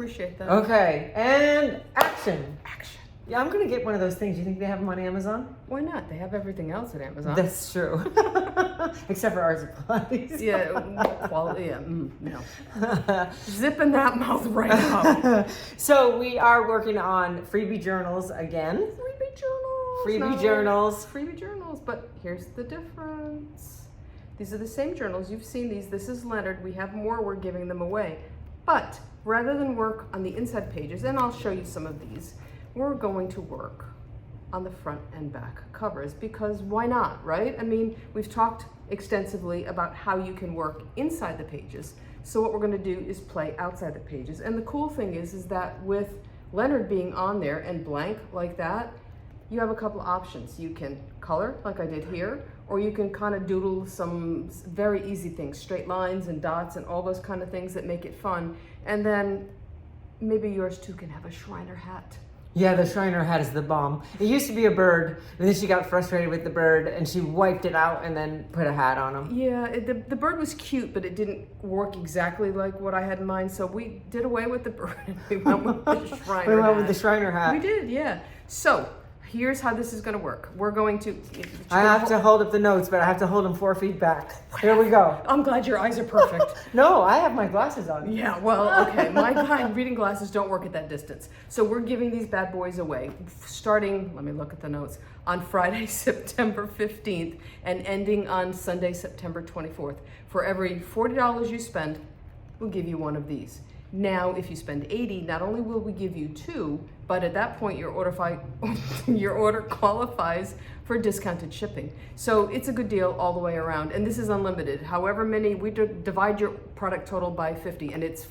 appreciate that. Okay, and action. Action. Yeah, I'm gonna get one of those things. You think they have them on Amazon? Why not? They have everything else at Amazon. That's true. Except for art supplies. Yeah, quality. Yeah, no. Zipping that mouth right up. So we are working on freebie journals again. Freebie journals. Freebie journals. Freebie journals, but here's the difference. These are the same journals. You've seen these. This is Leonard. We have more. We're giving them away. But rather than work on the inside pages, and I'll show you some of these, we're going to work on the front and back covers, because why not, right? I mean, we've talked extensively about how you can work inside the pages. So what we're going to do is play outside the pages. And the cool thing is that with Leonard being on there and blank like that, you have a couple of options. You can color like I did here, or you can kind of doodle some very easy things, straight lines and dots and all those kind of things that make it fun. And then maybe yours too can have a Shriner hat. Yeah, the Shriner hat is the bomb. It used to be a bird, and then she got frustrated with the bird, and she wiped it out and then put a hat on him. Yeah, the bird was cute, but it didn't work exactly like what I had in mind, so we did away with the bird and we went with the Shriner hat. We went with the Shriner hat. We did, yeah. So, here's how this is going to work. We're going to... I have to hold up the notes, but I have to hold them 4 feet back. Here we go. I'm glad your eyes are perfect. No, I have my glasses on. Yeah, well, okay. My reading glasses don't work at that distance. So we're giving these bad boys away, starting, let me look at the notes, on Friday, September 15th, and ending on Sunday, September 24th. For every $40 you spend, we'll give you one of these. Now, if you spend $80, not only will we give you 2, but at that point your order qualifies for discounted shipping. So it's a good deal all the way around, and this is unlimited. However many, we divide your product total by 50, and it's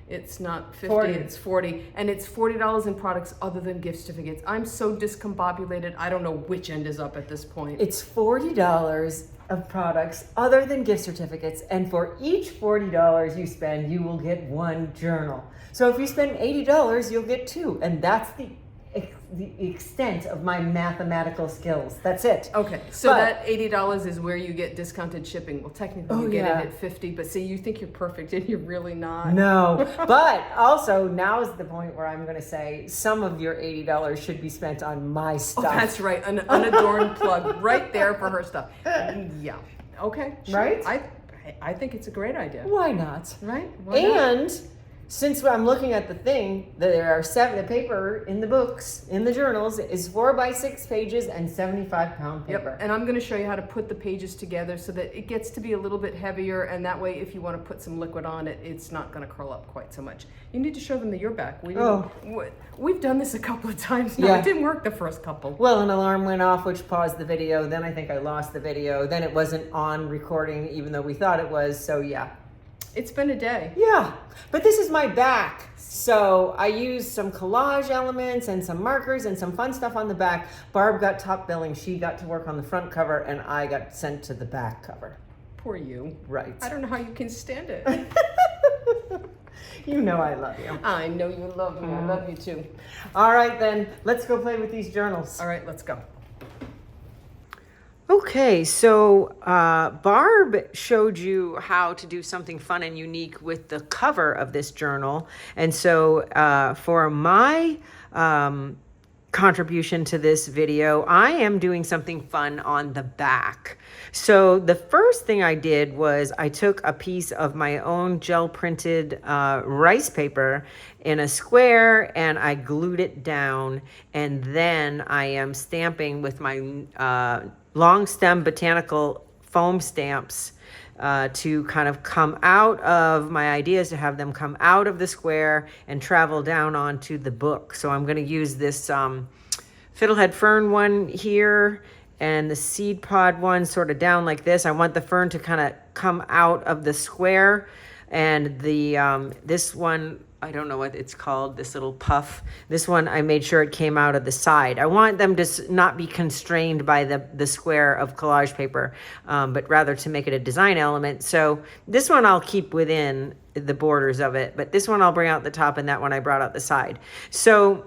it's not 50, 40. It's 40, and it's $40 in products other than gift certificates. I'm so discombobulated, I don't know which end is up at this point. It's $40 of products other than gift certificates, and for each $40 you spend, you will get 1 journal. So if you spend $80, you'll get 2, and that's the extent of my mathematical skills. That's it. Okay, so that $80 is where you get discounted shipping. Well, technically you get it at 50, but see, you think you're perfect and you're really not. No, but also now is the point where I'm going to say some of your $80 should be spent on my stuff. Oh, that's right, an unadorned plug right there for her stuff. Yeah, okay, sure. Right? I think it's a great idea. Why not? Right? Why not? And since I'm looking at the thing, there are the paper in the books, in the journals, is 4x6 pages and 75-pound paper. Yep, and I'm going to show you how to put the pages together so that it gets to be a little bit heavier, and that way if you want to put some liquid on it, it's not going to curl up quite so much. You need to show them that you're back. We've done this a couple of times now. Yeah. It didn't work the first couple. Well, an alarm went off, which paused the video. Then I think I lost the video. Then it wasn't on recording, even though we thought it was. So yeah. It's been a day. Yeah, but this is my back. So I used some collage elements and some markers and some fun stuff on the back. Barb got top billing. She got to work on the front cover, and I got sent to the back cover. Poor you. Right. I don't know how you can stand it. You know I love you. I know you love me. I love you too. All right, then. Let's go play with these journals. All right, let's go. Okay, so Barb showed you how to do something fun and unique with the cover of this journal. And so for my contribution to this video, I am doing something fun on the back. So the first thing I did was I took a piece of my own gel printed rice paper in a square and I glued it down, and then I am stamping with my long stem botanical foam stamps to kind of come out of my ideas, to have them come out of the square and travel down onto the book. So I'm going to use this fiddlehead fern one here and the seed pod one sort of down like this. I want the fern to kind of come out of the square, and the this one, I don't know what it's called, this little puff. This one, I made sure it came out of the side. I want them to not be constrained by the square of collage paper, but rather to make it a design element. So this one I'll keep within the borders of it, but this one I'll bring out the top, and that one I brought out the side. So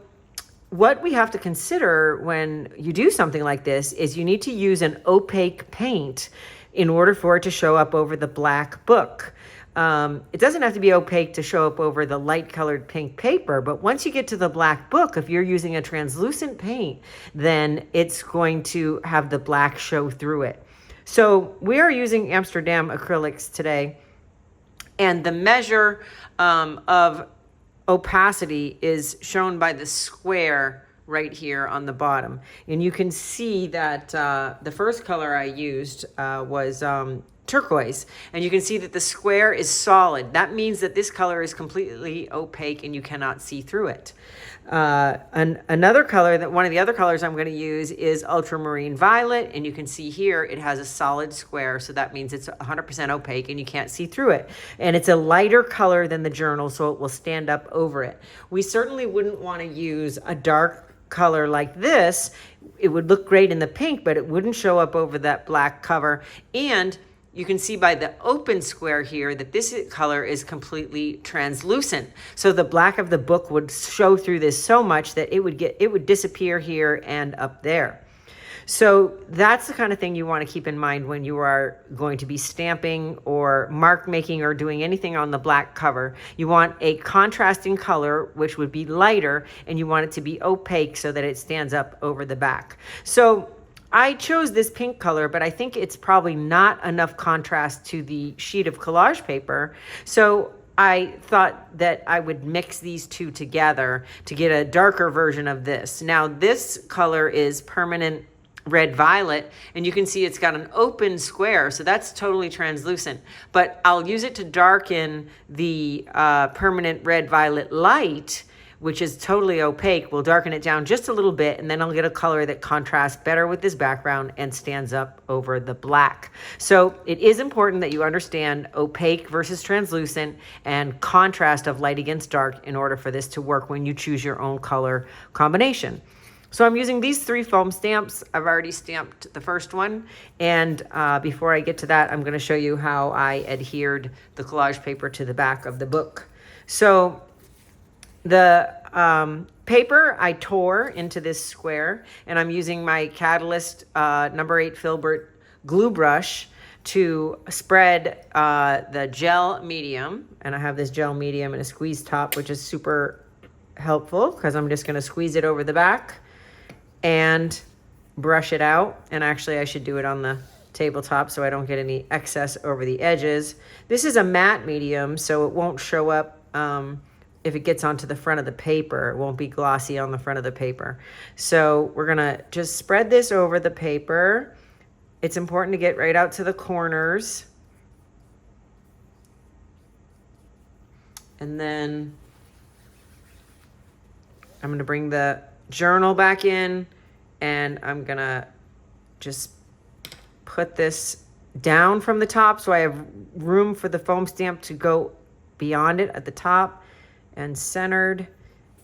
what we have to consider when you do something like this is you need to use an opaque paint in order for it to show up over the black book. It doesn't have to be opaque to show up over the light colored pink paper, but once you get to the black book, if you're using a translucent paint, then it's going to have the black show through it. So we are using Amsterdam acrylics today, and the measure of opacity is shown by the square right here on the bottom. And you can see that the first color I used was turquoise, and you can see that the square is solid. That means that this color is completely opaque and you cannot see through it. Another color, that one of the other colors I'm going to use is ultramarine violet, and you can see here it has a solid square, so that means it's 100% opaque and you can't see through it. And it's a lighter color than the journal, so it will stand up over it. We certainly wouldn't want to use a dark color like this. It would look great in the pink, but it wouldn't show up over that black cover. And you can see by the open square here that this color is completely translucent. So the black of the book would show through this so much that it would disappear here and up there. So that's the kind of thing you want to keep in mind when you are going to be stamping or mark making or doing anything on the black cover. You want a contrasting color, which would be lighter, and you want it to be opaque so that it stands up over the back. So I chose this pink color, but I think it's probably not enough contrast to the sheet of collage paper. So I thought that I would mix these two together to get a darker version of this. Now this color is permanent red violet, and you can see it's got an open square, so that's totally translucent. But I'll use it to darken the permanent red violet light, which is totally opaque. We'll darken it down just a little bit, and then I'll get a color that contrasts better with this background and stands up over the black. So it is important that you understand opaque versus translucent and contrast of light against dark in order for this to work when you choose your own color combination. So I'm using these 3 foam stamps. I've already stamped the first one. And before I get to that, I'm going to show you how I adhered the collage paper to the back of the book. So the paper I tore into this square, and I'm using my Catalyst number 8 Filbert glue brush to spread the gel medium. And I have this gel medium and a squeeze top, which is super helpful because I'm just going to squeeze it over the back and brush it out. And actually I should do it on the tabletop so I don't get any excess over the edges. This is a matte medium, so it won't show up if it gets onto the front of the paper. It won't be glossy on the front of the paper. So we're gonna just spread this over the paper. It's important to get right out to the corners. And then I'm gonna bring the journal back in, and I'm gonna just put this down from the top so I have room for the foam stamp to go beyond it at the top and centered,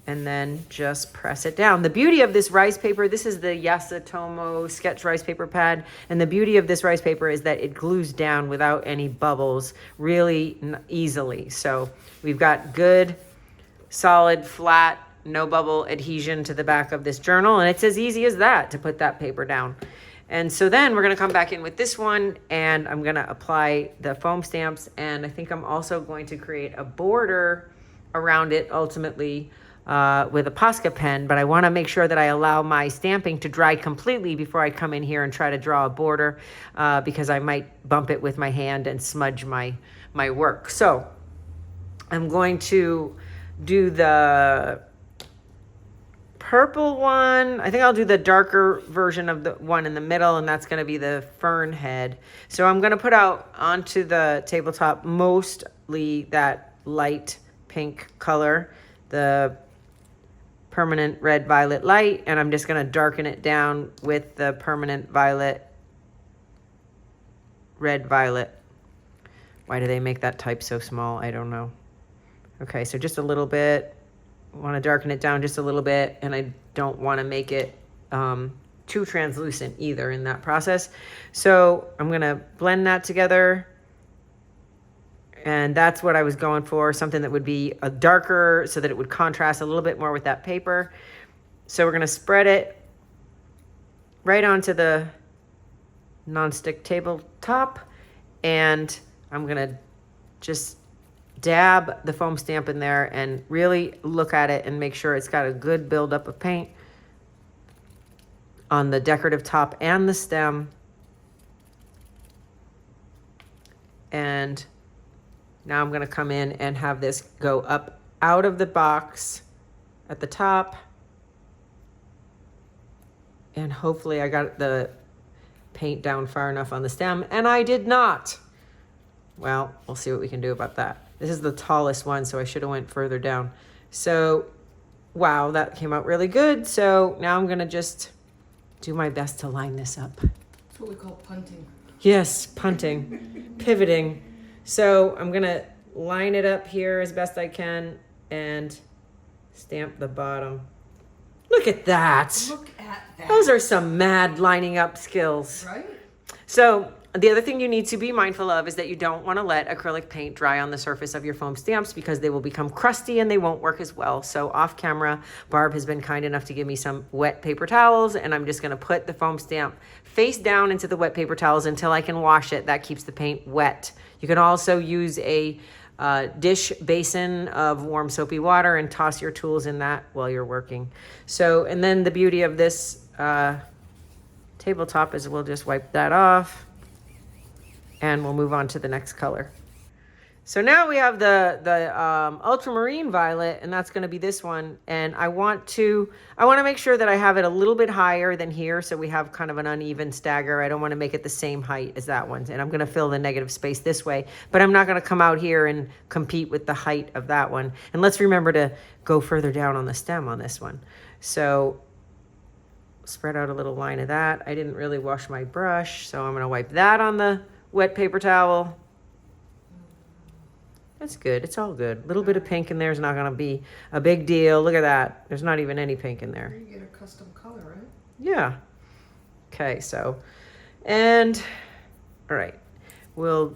and then just press it down. The beauty of this rice paper, this is the Yasutomo sketch rice paper pad, and the beauty of this rice paper is that it glues down without any bubbles really easily. So we've got good, solid, flat, no bubble adhesion to the back of this journal, and it's as easy as that to put that paper down. And so then we're going to come back in with this one, and I'm going to apply the foam stamps, and I think I'm also going to create a border around it ultimately with a Posca pen, but I want to make sure that I allow my stamping to dry completely before I come in here and try to draw a border because I might bump it with my hand and smudge my work. So I'm going to do the purple one. I think I'll do the darker version of the one in the middle, and that's going to be the fern head. So I'm going to put out onto the tabletop mostly that light pink color, the permanent red violet light, and I'm just going to darken it down with the permanent violet red violet. Why do they make that type so small? I don't know. Okay, so just a little bit. Want to darken it down just a little bit, and I don't want to make it too translucent either in that process. So I'm going to blend that together, and that's what I was going for, something that would be a darker so that it would contrast a little bit more with that paper. So we're going to spread it right onto the nonstick tabletop, and I'm going to just dab the foam stamp in there and really look at it and make sure it's got a good buildup of paint on the decorative top and the stem. And now I'm going to come in and have this go up out of the box at the top. And hopefully I got the paint down far enough on the stem, and I did not. Well, we'll see what we can do about that. This is the tallest one, so I should have went further down. So, wow, that came out really good. So now I'm gonna just do my best to line this up. That's what we call punting. Yes, punting, pivoting. So I'm gonna line it up here as best I can and stamp the bottom. Look at that. Look at that. Those are some mad lining up skills. Right? So the other thing you need to be mindful of is that you don't want to let acrylic paint dry on the surface of your foam stamps because they will become crusty and they won't work as well. So off camera, Barb has been kind enough to give me some wet paper towels, and I'm just going to put the foam stamp face down into the wet paper towels until I can wash it. That keeps the paint wet. You can also use a dish basin of warm soapy water and toss your tools in that while you're working. So, and then the beauty of this tabletop is we'll just wipe that off and we'll move on to the next color. So now we have the ultramarine violet, and that's going to be this one. And I want to make sure that I have it a little bit higher than here, so we have kind of an uneven stagger. I don't want to make it the same height as that one. And I'm going to fill the negative space this way, but I'm not going to come out here and compete with the height of that one. And let's remember to go further down on the stem on this one. So spread out a little line of that. I didn't really wash my brush, so I'm going to wipe that on the wet paper towel. That's good. It's all good. A little bit of pink in there is not going to be a big deal. Look at that. There's not even any pink in there. You get a custom color, right? Yeah. Okay, so, and, all right. We'll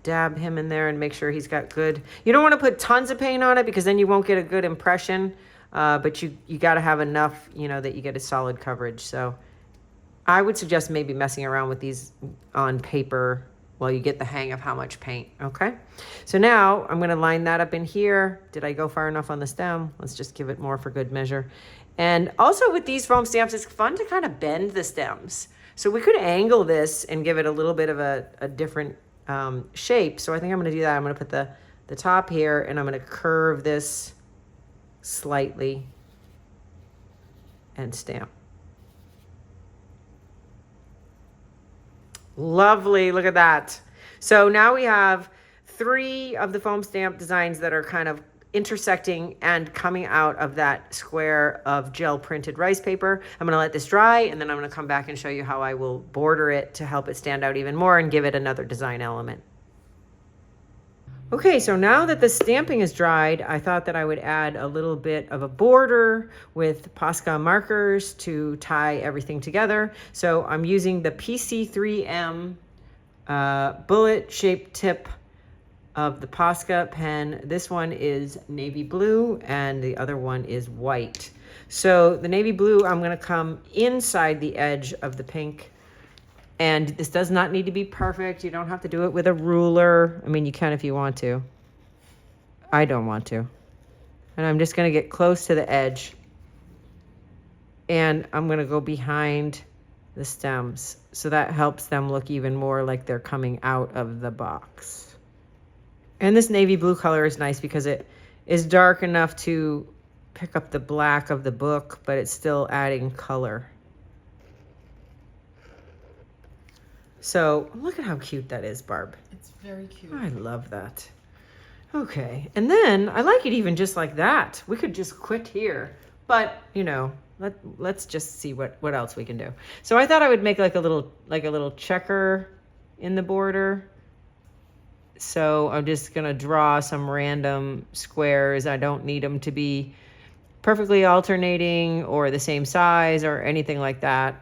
dab him in there and make sure he's got good. You don't want to put tons of paint on it because then you won't get a good impression. But you got to have enough, you know, that you get a solid coverage. So I would suggest maybe messing around with these on paper while you get the hang of how much paint, okay? So now I'm gonna line that up in here. Did I go far enough on the stem? Let's just give it more for good measure. And also with these foam stamps, it's fun to kind of bend the stems. So we could angle this and give it a little bit of a different shape. So I think I'm gonna do that. I'm gonna put the top here and I'm gonna curve this slightly and stamp. Lovely, look at that. So now we have 3 of the foam stamp designs that are kind of intersecting and coming out of that square of gel printed rice paper. I'm gonna let this dry and then I'm gonna come back and show you how I will border it to help it stand out even more and give it another design element. Okay, so now that the stamping is dried, I thought that I would add a little bit of a border with Posca markers to tie everything together. So I'm using the PC3M bullet shaped tip of the Posca pen. This one is navy blue and the other one is white. So the navy blue, I'm gonna come inside the edge of the pink. And this does not need to be perfect. You don't have to do it with a ruler. I mean, you can if you want to. I don't want to. And I'm just going to get close to the edge. And I'm going to go behind the stems. So that helps them look even more like they're coming out of the box. And this navy blue color is nice because it is dark enough to pick up the black of the book, but it's still adding color. So look at how cute that is, Barb. It's very cute. I love that. Okay, and then I like it even just like that. We could just quit here, but you know, let's just see what else we can do. So I thought I would make like a little checker in the border. So I'm just gonna draw some random squares. I don't need them to be perfectly alternating or the same size or anything like that.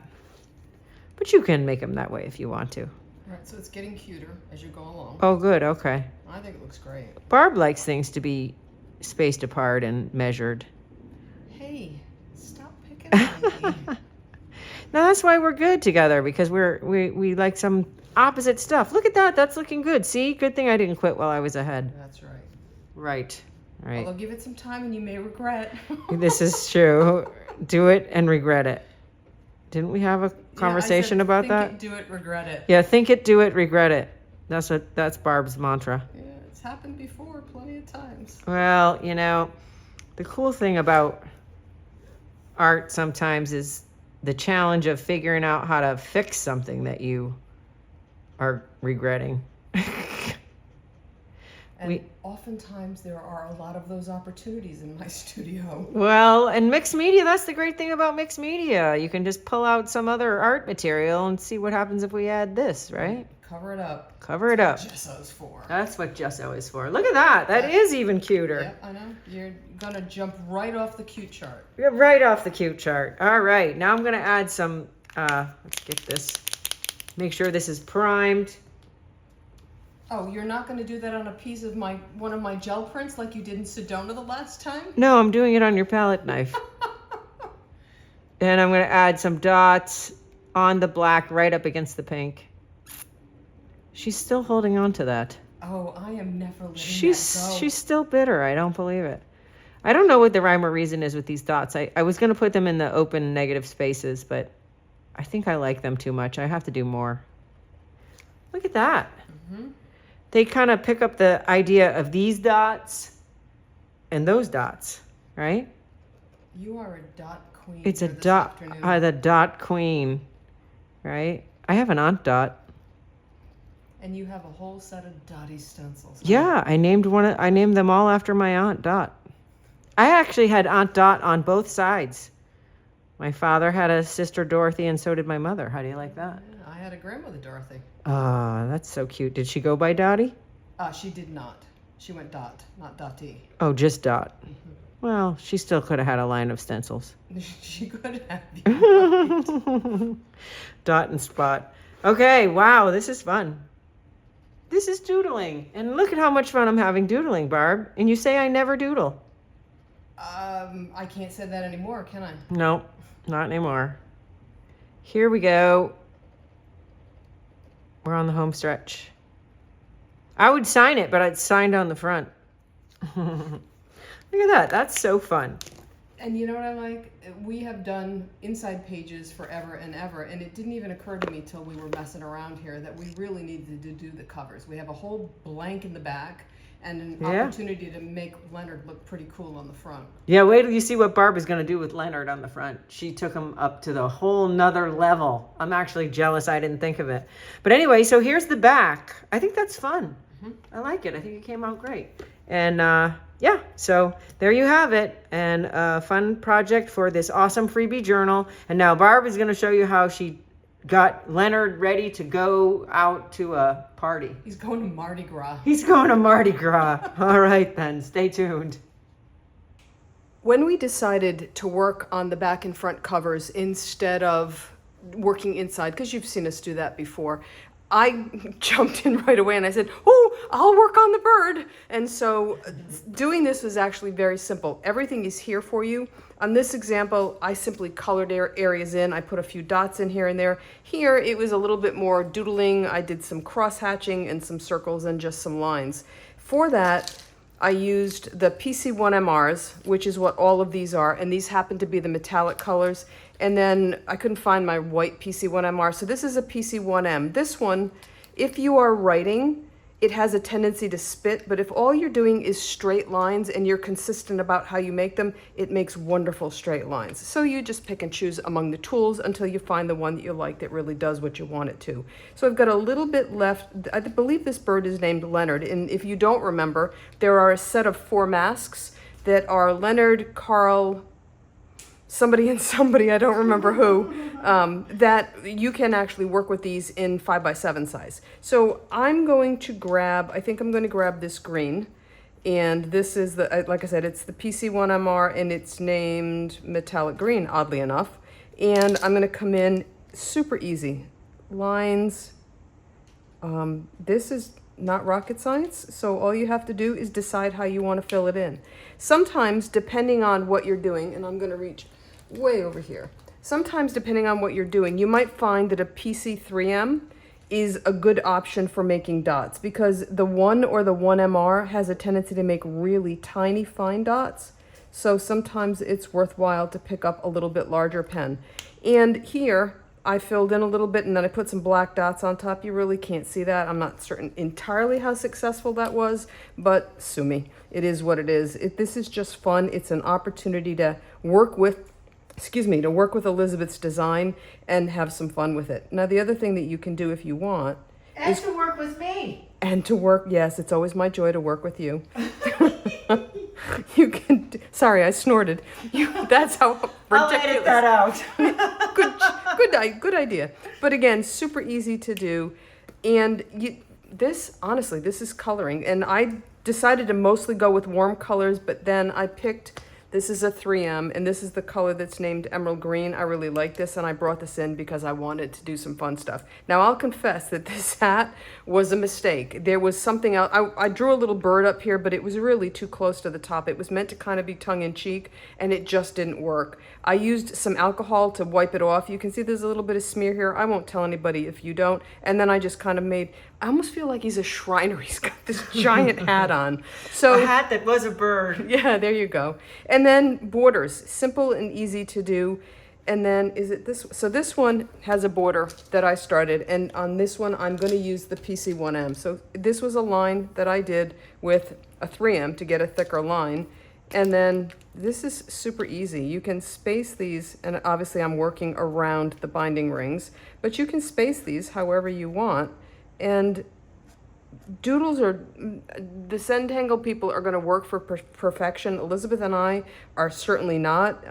But you can make them that way if you want to. All right, so it's getting cuter as you go along. Oh, good, okay. I think it looks great. Barb likes things to be spaced apart and measured. Hey, stop picking on me. Now that's why we're good together, because we like some opposite stuff. Look at that. That's looking good. See? Good thing I didn't quit while I was ahead. That's right. Right. Right. Although give it some time and you may regret. This is true. Do it and regret it. Didn't we have a conversation about that? Think it, do it, regret it. Yeah, think it, do it, regret it. That's Barb's mantra. Yeah, it's happened before plenty of times. Well, you know, the cool thing about art sometimes is the challenge of figuring out how to fix something that you are regretting. And oftentimes there are a lot of those opportunities in my studio. Well, and mixed media, that's the great thing about mixed media. You can just pull out some other art material and see what happens if we add this, right? Cover it up. Cover it up. That's what gesso's for. That's what gesso is for. Look at that. That is even cuter. Yep, I know. You're going to jump right off the cute chart. You're right off the cute chart. All right. Now I'm going to add some, let's get this, make sure this is primed. Oh, you're not going to do that on a piece of one of my gel prints like you did in Sedona the last time? No, I'm doing it on your palette knife. And I'm going to add some dots on the black right up against the pink. She's still holding on to that. Oh, I am never letting that go. She's still bitter. I don't believe it. I don't know what the rhyme or reason is with these dots. I was going to put them in the open negative spaces, but I think I like them too much. I have to do more. Look at that. Mm-hmm. They kind of pick up the idea of these dots and those dots, right? You are a dot queen. It's a dot, the dot queen, right? I have an Aunt Dot. And you have a whole set of Dottie stencils. Yeah, I named them all after my Aunt Dot. I actually had Aunt Dot on both sides. My father had a sister Dorothy, and so did my mother. How do you like that? Yeah, I had a grandmother Dorothy. Ah, that's so cute. Did she go by Dottie? She did not. She went Dot, not Dottie. Oh, just Dot. Mm-hmm. Well, she still could have had a line of stencils. She could have. Right. Dot and Spot. Okay, wow, this is fun. This is doodling. And look at how much fun I'm having doodling, Barb. And you say I never doodle. I can't say that anymore, can I? No, not anymore. Here we go. We're on the home stretch. I would sign it, but I'd signed on the front. Look at that. That's so fun. And you know what I like? We have done inside pages forever and ever, and it didn't even occur to me till we were messing around here that we really needed to do the covers. We have a whole blank in the back and an opportunity to make Leonard look pretty cool on the front. Yeah, wait till you see what Barb is going to do with Leonard on the front. She took him up to the whole nother level. I'm actually jealous I didn't think of it. But anyway, so here's the back. I think that's fun. Mm-hmm. I like it. I think it came out great. And yeah, so there you have it. And a fun project for this awesome freebie journal. And now Barb is going to show you how she got Leonard ready to go out to a party. He's going to Mardi Gras. He's going to Mardi Gras. All right then, stay tuned. When we decided to work on the back and front covers instead of working inside, because you've seen us do that before, I jumped in right away and I said, oh, I'll work on the bird. And so doing this was actually very simple. Everything is here for you. On this example, I simply colored areas in. I put a few dots in here and there. Here, it was a little bit more doodling. I did some cross-hatching and some circles and just some lines. For that, I used the PC1MRs, which is what all of these are, and these happen to be the metallic colors. And then I couldn't find my white PC1MR, so this is a PC1M. This one, if you are writing, it has a tendency to spit, but if all you're doing is straight lines and you're consistent about how you make them, it makes wonderful straight lines. So you just pick and choose among the tools until you find the one that you like that really does what you want it to. So I've got a little bit left. I believe this bird is named Leonard, and if you don't remember, there are a set of 4 masks that are Leonard, Carl, somebody and somebody, I don't remember who, that you can actually work with these in 5x7 size. So I'm going to grab, I think I'm going to grab this green, and this is the, like I said, it's the PC1MR, and it's named metallic green, oddly enough. And I'm going to come in super easy. Lines, this is not rocket science, so all you have to do is decide how you want to fill it in. Sometimes, depending on what you're doing, and I'm going to reach way over here. Sometimes, depending on what you're doing, you might find that a PC3M is a good option for making dots, because the 1 or the 1MR has a tendency to make really tiny fine dots. So sometimes it's worthwhile to pick up a little bit larger pen. And here I filled in a little bit and then I put some black dots on top. You really can't see that. I'm not certain entirely how successful that was, but sue me. It is what it is. This is just fun. It's an opportunity to work with Elizabeth's design and have some fun with it. Now, the other thing that you can do if you want And to work with me. and to work, yes, it's always my joy to work with you. You can, sorry, I snorted. That's how I'll ridiculous. edit that out. Good idea. But again, super easy to do. And honestly, this is coloring. And I decided to mostly go with warm colors, but then I picked, this is a 3M, and this is the color that's named Emerald Green. I really like this, and I brought this in because I wanted to do some fun stuff. Now, I'll confess that this hat was a mistake. There was something else. I drew a little bird up here, but it was really too close to the top. It was meant to kind of be tongue-in-cheek, and it just didn't work. I used some alcohol to wipe it off. You can see there's a little bit of smear here. I won't tell anybody if you don't. And then I just kind of I almost feel like he's a Shriner. He's got this giant hat on. So A hat that was a bird. yeah, there you go. And then borders, simple and easy to do. And then is it this? So this one has a border that I started, and on this one I'm going to use the PC1M. So this was a line that I did with a 3M to get a thicker line. And then this is super easy. You can space these, and obviously I'm working around the binding rings, but you can space these however you want. And doodles the Zentangle people are going to work for perfection. Elizabeth and I are certainly not,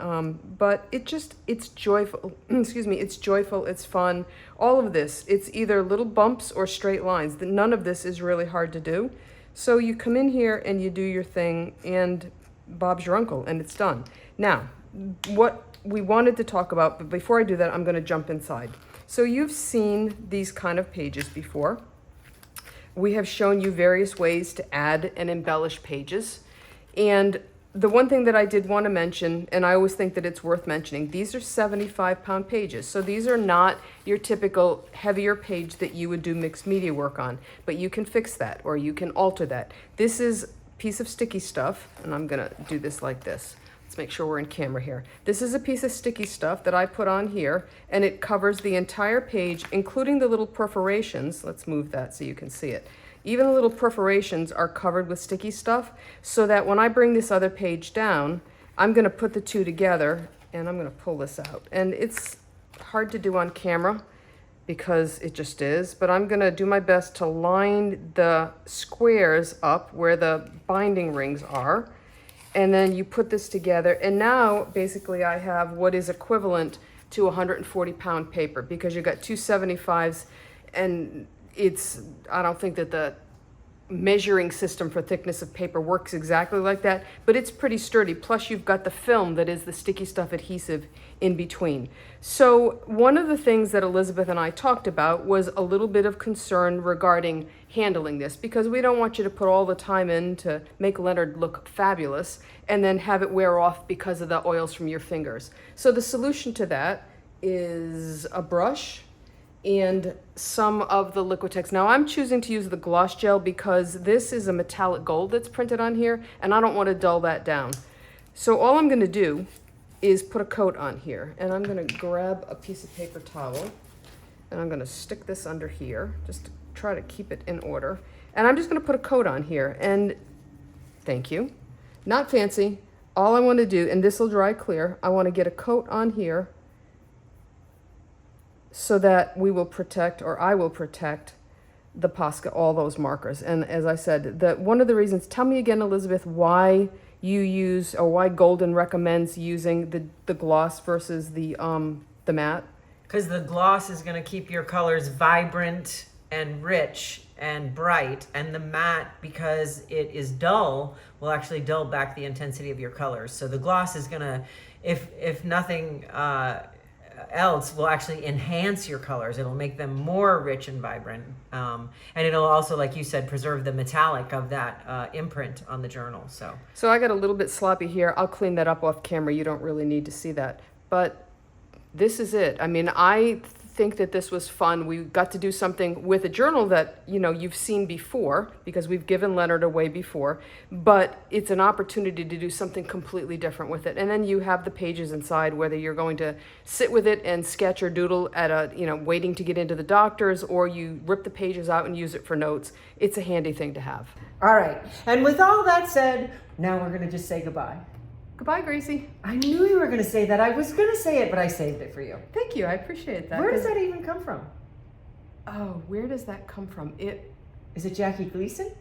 but it's joyful. Excuse me, it's joyful, it's fun. All of this, it's either little bumps or straight lines. None of this is really hard to do. So you come in here and you do your thing, and Bob's your uncle, and it's done. Now, what we wanted to talk about, but before I do that, I'm going to jump inside. So you've seen these kind of pages before. We have shown you various ways to add and embellish pages. And the one thing that I did want to mention, and I always think that it's worth mentioning, these are 75-pound pages. So these are not your typical heavier page that you would do mixed media work on, but you can fix that or you can alter that. This is a piece of sticky stuff, and I'm going to do this like this. Let's make sure we're in camera here. This is a piece of sticky stuff that I put on here, and it covers the entire page, including the little perforations. Let's move that so you can see it. Even the little perforations are covered with sticky stuff, so that when I bring this other page down, I'm going to put the two together, and I'm going to pull this out. And it's hard to do on camera because it just is, but I'm going to do my best to line the squares up where the binding rings are. And then you put this together, and now basically I have what is equivalent to 140-pound paper, because you've got two 75s, and I don't think that the measuring system for thickness of paper works exactly like that, but it's pretty sturdy. Plus you've got the film that is the sticky stuff adhesive in between. So one of the things that Elizabeth and I talked about was a little bit of concern regarding handling this, because we don't want you to put all the time in to make Leonard look fabulous and then have it wear off because of the oils from your fingers. So the solution to that is a brush and some of the Liquitex. Now I'm choosing to use the gloss gel because this is a metallic gold that's printed on here, and I don't want to dull that down. So all I'm going to do is put a coat on here, and I'm going to grab a piece of paper towel, and I'm going to stick this under here just to try to keep it in order. And I'm just going to put a coat on here, and thank you. Not fancy. All I want to do, and this will dry clear, I want to get a coat on here so that we will protect, or I will protect, the Posca, all those markers. And as I said, one of the reasons, tell me again, Elizabeth, why you use, or why Golden recommends using the gloss versus the matte. Because the gloss is going to keep your colors vibrant and rich and bright, and the matte, because it is dull, will actually dull back the intensity of your colors. So the gloss is going to, if nothing else, will actually enhance your colors. It'll make them more rich and vibrant, and it'll also, like you said, preserve the metallic of that imprint on the journal. So I got a little bit sloppy here. I'll clean that up off camera. You don't really need to see that, but this is it. I mean, I think that this was fun. We got to do something with a journal that, you know, you've seen before because we've given Leonard away before, but it's an opportunity to do something completely different with it. And then you have the pages inside, whether you're going to sit with it and sketch or doodle at a, you know, waiting to get into the doctor's, or you rip the pages out and use it for notes. It's a handy thing to have. All right. And with all that said, now we're going to just say goodbye. Goodbye, Gracie. I knew you were going to say that. I was going to say it, but I saved it for you. Thank you. I appreciate that. Where does that even come from? Oh, where does that come from? Is it Jackie Gleason?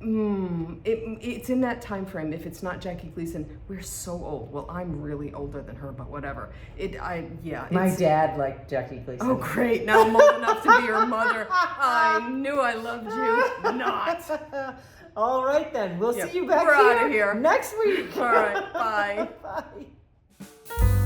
It's in that time frame. If it's not Jackie Gleason, we're so old. Well, I'm really older than her, but whatever. My dad liked Jackie Gleason. Oh, great. Now I'm old enough to be your mother. I knew I loved you. Not. All right, then. We'll see you back We're here, out of here next week. All right. Bye. Bye.